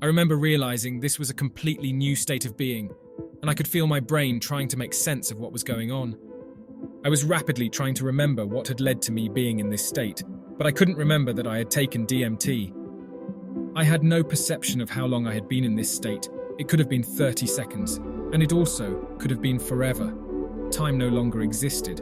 I remember realizing this was a completely new state of being, and I could feel my brain trying to make sense of what was going on. I was rapidly trying to remember what had led to me being in this state, but I couldn't remember that I had taken DMT. I had no perception of how long I had been in this state. It could have been 30 seconds, and it also could have been forever. Time no longer existed.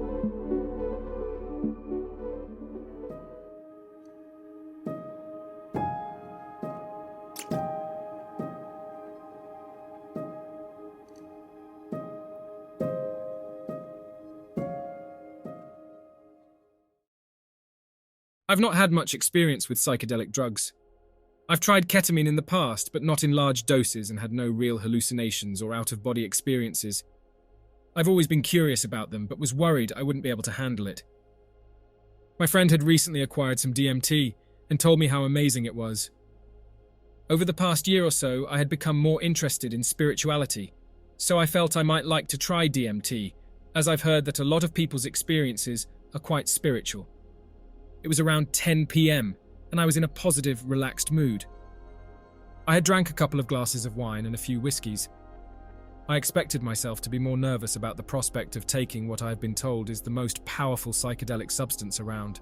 I've not had much experience with psychedelic drugs. I've tried ketamine in the past, but not in large doses, and had no real hallucinations or out-of-body experiences. I've always been curious about them, but was worried I wouldn't be able to handle it. My friend had recently acquired some DMT and told me how amazing it was. Over the past year or so, I had become more interested in spirituality, so I felt I might like to try DMT, as I've heard that a lot of people's experiences are quite spiritual. It was around 10 p.m, and I was in a positive, relaxed mood. I had drank a couple of glasses of wine and a few whiskies. I expected myself to be more nervous about the prospect of taking what I have been told is the most powerful psychedelic substance around.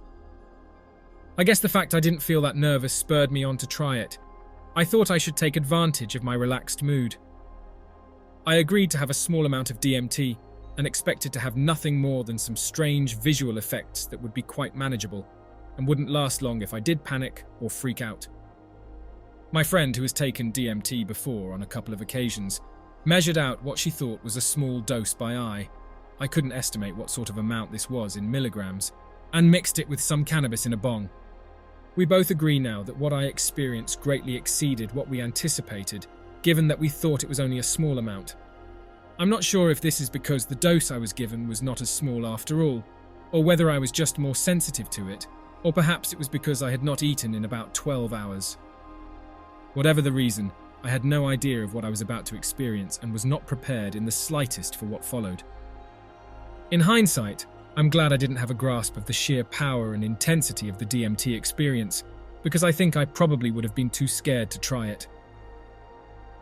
I guess the fact I didn't feel that nervous spurred me on to try it. I thought I should take advantage of my relaxed mood. I agreed to have a small amount of DMT and expected to have nothing more than some strange visual effects that would be quite manageable and wouldn't last long if I did panic or freak out. My friend, who has taken DMT before on a couple of occasions, measured out what she thought was a small dose by eye. I couldn't estimate what sort of amount this was in milligrams, and mixed it with some cannabis in a bong. We both agree now that what I experienced greatly exceeded what we anticipated, given that we thought it was only a small amount. I'm not sure if this is because the dose I was given was not as small after all, or whether I was just more sensitive to it, or perhaps it was because I had not eaten in about 12 hours. Whatever the reason, I had no idea of what I was about to experience and was not prepared in the slightest for what followed. In hindsight, I'm glad I didn't have a grasp of the sheer power and intensity of the DMT experience, because I think I probably would have been too scared to try it.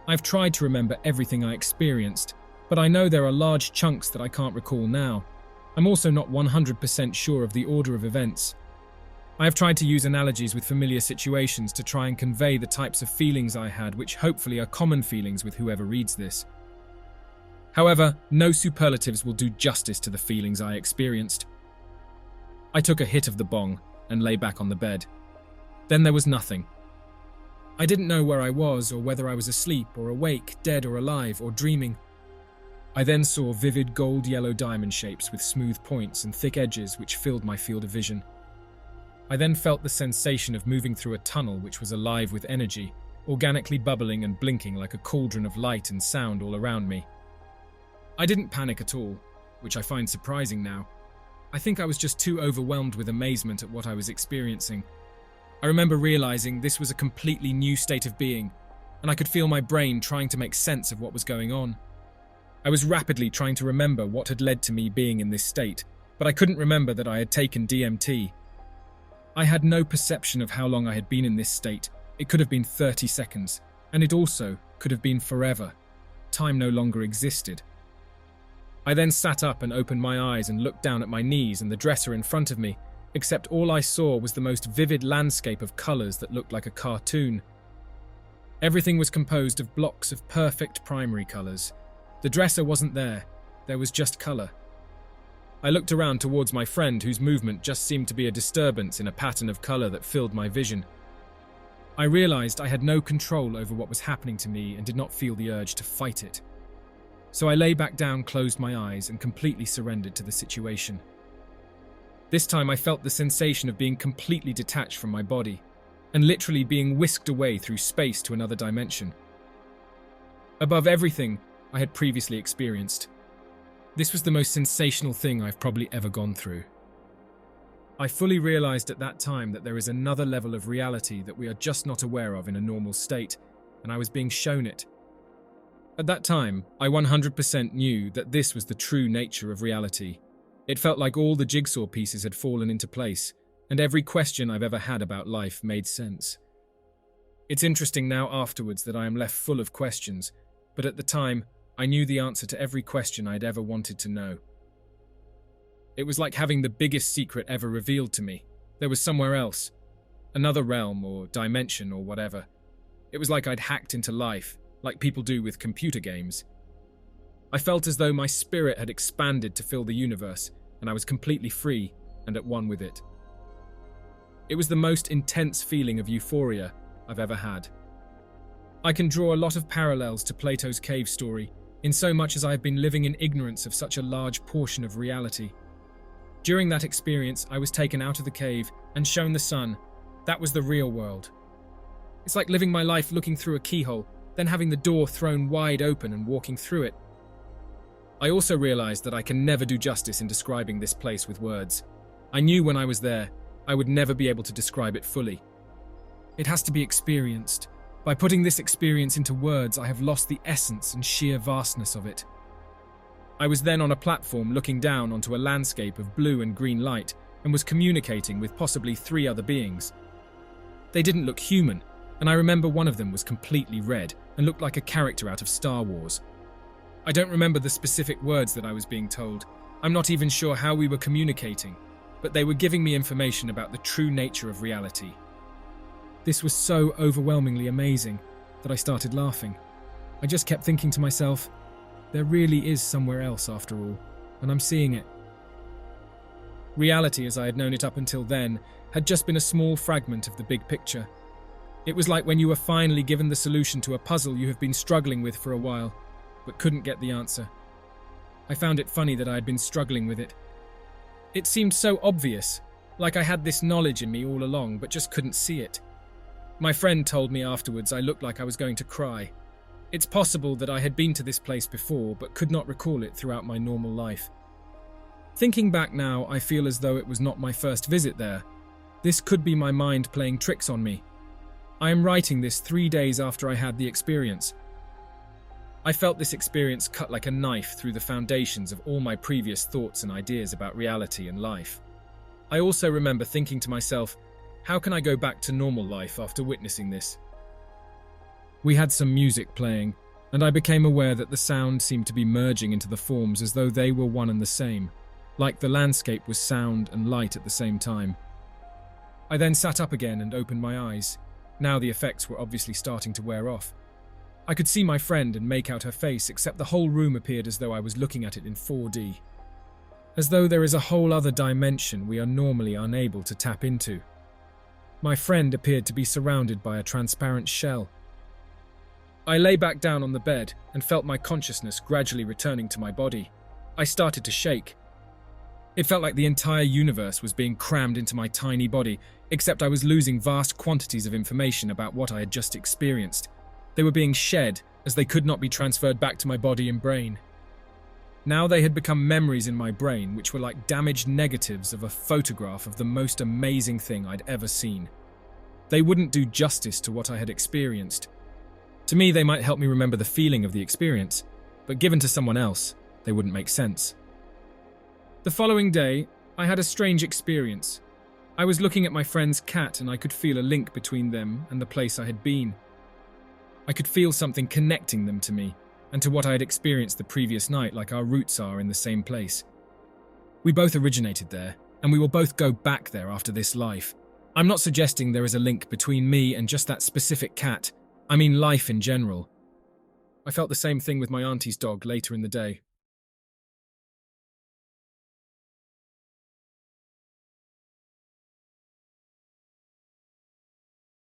I've tried to remember everything I experienced, but I know there are large chunks that I can't recall now. I'm also not 100% sure of the order of events. I have tried to use analogies with familiar situations to try and convey the types of feelings I had, which hopefully are common feelings with whoever reads this. However, no superlatives will do justice to the feelings I experienced. I took a hit of the bong and lay back on the bed. Then there was nothing. I didn't know where I was or whether I was asleep or awake, dead or alive, or dreaming. I then saw vivid gold-yellow diamond shapes with smooth points and thick edges which filled my field of vision. I then felt the sensation of moving through a tunnel which was alive with energy, organically bubbling and blinking like a cauldron of light and sound all around me. I didn't panic at all, which I find surprising now. I think I was just too overwhelmed with amazement at what I was experiencing. I remember realizing this was a completely new state of being, and I could feel my brain trying to make sense of what was going on. I was rapidly trying to remember what had led to me being in this state, but I couldn't remember that I had taken DMT. I had no perception of how long I had been in this state. It could have been 30 seconds, and it also could have been forever. Time no longer existed. I then sat up and opened my eyes and looked down at my knees and the dresser in front of me, except all I saw was the most vivid landscape of colours that looked like a cartoon. Everything was composed of blocks of perfect primary colours. The dresser wasn't there, there was just colour. I looked around towards my friend, whose movement just seemed to be a disturbance in a pattern of colour that filled my vision. I realised I had no control over what was happening to me and did not feel the urge to fight it. So I lay back down, closed my eyes, and completely surrendered to the situation. This time I felt the sensation of being completely detached from my body, and literally being whisked away through space to another dimension. Above everything I had previously experienced. This was the most sensational thing I've probably ever gone through. I fully realized at that time that there is another level of reality that we are just not aware of in a normal state, and I was being shown it. At that time, I 100% knew that this was the true nature of reality. It felt like all the jigsaw pieces had fallen into place, and every question I've ever had about life made sense. It's interesting now afterwards that I am left full of questions, but at the time, I knew the answer to every question I'd ever wanted to know. It was like having the biggest secret ever revealed to me. There was somewhere else, another realm or dimension or whatever. It was like I'd hacked into life, like people do with computer games. I felt as though my spirit had expanded to fill the universe, and I was completely free and at one with it. It was the most intense feeling of euphoria I've ever had. I can draw a lot of parallels to Plato's cave story, in so much as I have been living in ignorance of such a large portion of reality. During that experience, I was taken out of the cave and shown the sun. That was the real world. It's like living my life looking through a keyhole, then having the door thrown wide open and walking through it. I also realized that I can never do justice in describing this place with words. I knew when I was there, I would never be able to describe it fully. It has to be experienced. By putting this experience into words, I have lost the essence and sheer vastness of it. I was then on a platform looking down onto a landscape of blue and green light and was communicating with possibly 3 other beings. They didn't look human, and I remember one of them was completely red and looked like a character out of Star Wars. I don't remember the specific words that I was being told. I'm not even sure how we were communicating, but they were giving me information about the true nature of reality. This was so overwhelmingly amazing that I started laughing. I just kept thinking to myself, there really is somewhere else after all, and I'm seeing it. Reality, as I had known it up until then, had just been a small fragment of the big picture. It was like when you were finally given the solution to a puzzle you have been struggling with for a while, but couldn't get the answer. I found it funny that I had been struggling with it. It seemed so obvious, like I had this knowledge in me all along, but just couldn't see it. My friend told me afterwards I looked like I was going to cry. It's possible that I had been to this place before, but could not recall it throughout my normal life. Thinking back now, I feel as though it was not my first visit there. This could be my mind playing tricks on me. I am writing this 3 days after I had the experience. I felt this experience cut like a knife through the foundations of all my previous thoughts and ideas about reality and life. I also remember thinking to myself, how can I go back to normal life after witnessing this? We had some music playing, and I became aware that the sound seemed to be merging into the forms as though they were one and the same, like the landscape was sound and light at the same time. I then sat up again and opened my eyes. Now the effects were obviously starting to wear off. I could see my friend and make out her face, except the whole room appeared as though I was looking at it in 4D. As though there is a whole other dimension we are normally unable to tap into. My friend appeared to be surrounded by a transparent shell. I lay back down on the bed and felt my consciousness gradually returning to my body. I started to shake. It felt like the entire universe was being crammed into my tiny body, except I was losing vast quantities of information about what I had just experienced. They were being shed as they could not be transferred back to my body and brain. Now they had become memories in my brain which were like damaged negatives of a photograph of the most amazing thing I'd ever seen. They wouldn't do justice to what I had experienced. To me, they might help me remember the feeling of the experience, but given to someone else, they wouldn't make sense. The following day, I had a strange experience. I was looking at my friend's cat and I could feel a link between them and the place I had been. I could feel something connecting them to me and to what I had experienced the previous night, like our roots are in the same place. We both originated there, and we will both go back there after this life. I'm not suggesting there is a link between me and just that specific cat. I mean life in general. I felt the same thing with my auntie's dog later in the day.